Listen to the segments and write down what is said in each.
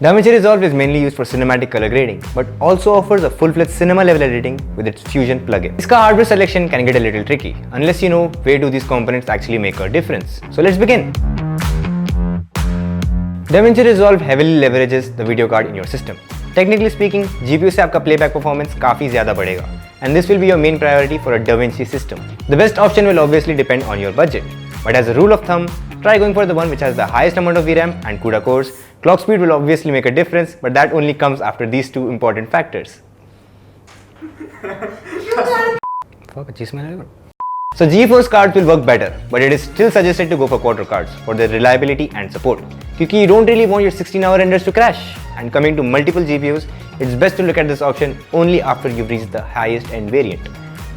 DaVinci Resolve is mainly used for cinematic color grading, but also offers a full-fledged cinema level editing with its Fusion plugin. Its hardware selection can get a little tricky, unless you know where do these components actually make a difference. So let's begin. DaVinci Resolve heavily leverages the video card in your system. Technically speaking, GPU से आपका playback performance काफी ज़्यादा बढ़ेगा, and this will be your main priority for a DaVinci system. The best option will obviously depend on your budget, but as a rule of thumb, try going for the one which has the highest amount of VRAM and CUDA cores. Clock speed will obviously make a difference, but that only comes after these two important factors. So Geforce cards will work better, but it is still suggested to go for Quadro cards for their reliability and support. Because you don't really want your 16-hour renders to crash. And coming to multiple GPUs, it's best to look at this option only after you've reached the highest end variant.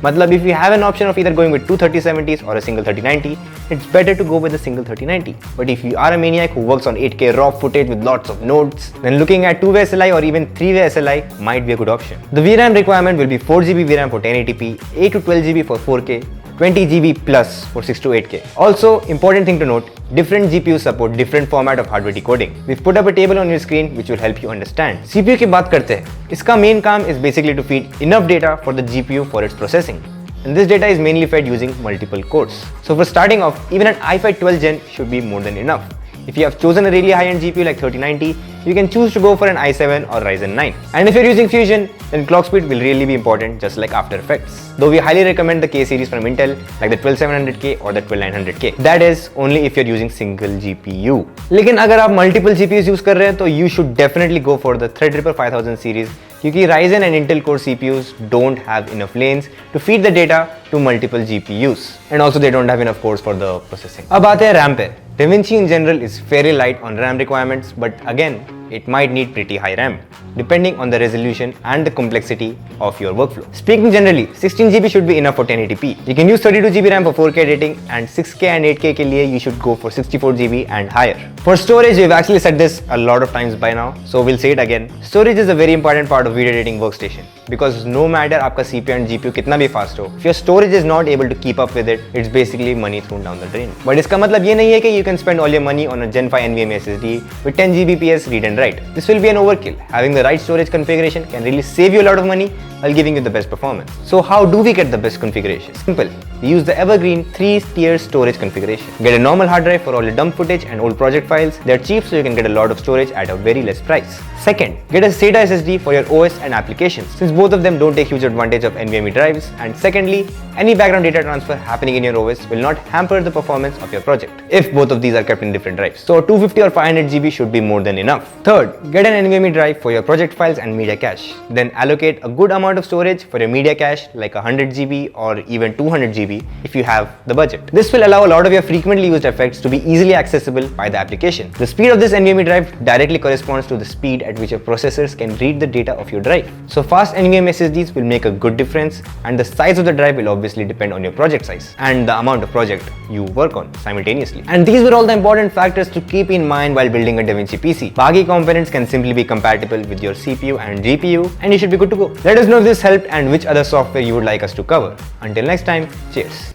Matlab, if you have an option of either going with two 3070s or a single 3090, it's better to go with a single 3090. But if you are a maniac who works on 8K raw footage with lots of nodes, then looking at 2-way SLI or even 3-way SLI might be a good option. The VRAM requirement will be 4GB VRAM for 1080p, 8 to 12GB for 4K, 20GB plus for 6 to 8K. Also, important thing to note, different GPUs support different format of hardware decoding. We've put up a table on your screen which will help you understand. CPU की बात करते हैं. इसका main काम is basically to feed enough data for the GPU for its processing. And this data is mainly fed using multiple cores. So for starting off, even an i5 12th gen should be more than enough. If you have chosen a really high-end GPU like 3090, you can choose to go for an i7 or Ryzen 9. And if you're using Fusion, then clock speed will really be important, just like After Effects. Though we highly recommend the K series from Intel, like the 12700K or the 12900K. That is only if you're using single GPU. लेकिन अगर आप multiple GPUs use कर रहे हैं, तो you should definitely go for the Threadripper 5000 series, because Ryzen and Intel core CPUs don't have enough lanes to feed the data to multiple GPUs, and also they don't have enough cores for the processing. अब आते हैं RAM पे. DaVinci in general is fairly light on RAM requirements, but again, it might need pretty high RAM, depending on the resolution and the complexity of your workflow. Speaking generally, 16GB should be enough for 1080p. You can use 32GB RAM for 4K editing, and 6K and 8K के लिए you should go for 64GB and higher. For storage, we've actually said this a lot of times by now, so we'll say it again. Storage is a very important part of video editing workstation, because no matter आपका CPU and GPU कितना भी fast हो, if your storage is not able to keep up with it, it's basically money thrown down the drain. But इसका मतलब ये नहीं है कि you can spend all your money on a Gen 5 NVMe SSD with 10GB PS read and write. This will be an overkill. Having the right storage configuration can really save you a lot of money while giving you the best performance. So how do we get the best configuration? Simple. We use the evergreen 3-tier storage configuration. Get a normal hard drive for all your dump footage and old project files. They're cheap, so you can get a lot of storage at a very less price. Second, get a SATA SSD for your OS and applications, since both of them don't take huge advantage of NVMe drives. And secondly, any background data transfer happening in your OS will not hamper the performance of your project if both of these are kept in different drives. So 250 or 500GB should be more than enough. Third, get an NVMe drive for your project files and media cache. Then allocate a good amount of storage for your media cache, like 100GB or even 200GB if you have the budget. This will allow a lot of your frequently used effects to be easily accessible by the application. The speed of this NVMe drive directly corresponds to the speed at which your processors can read the data of your drive. So fast NVMe SSDs will make a good difference, and the size of the drive will obviously depend on your project size and the amount of project you work on simultaneously. And these were all the important factors to keep in mind while building a DaVinci PC. Baaki components can simply be compatible with your CPU and GPU, and you should be good to go. Let us know if this helped and which other software you would like us to cover. Until next time, cheers.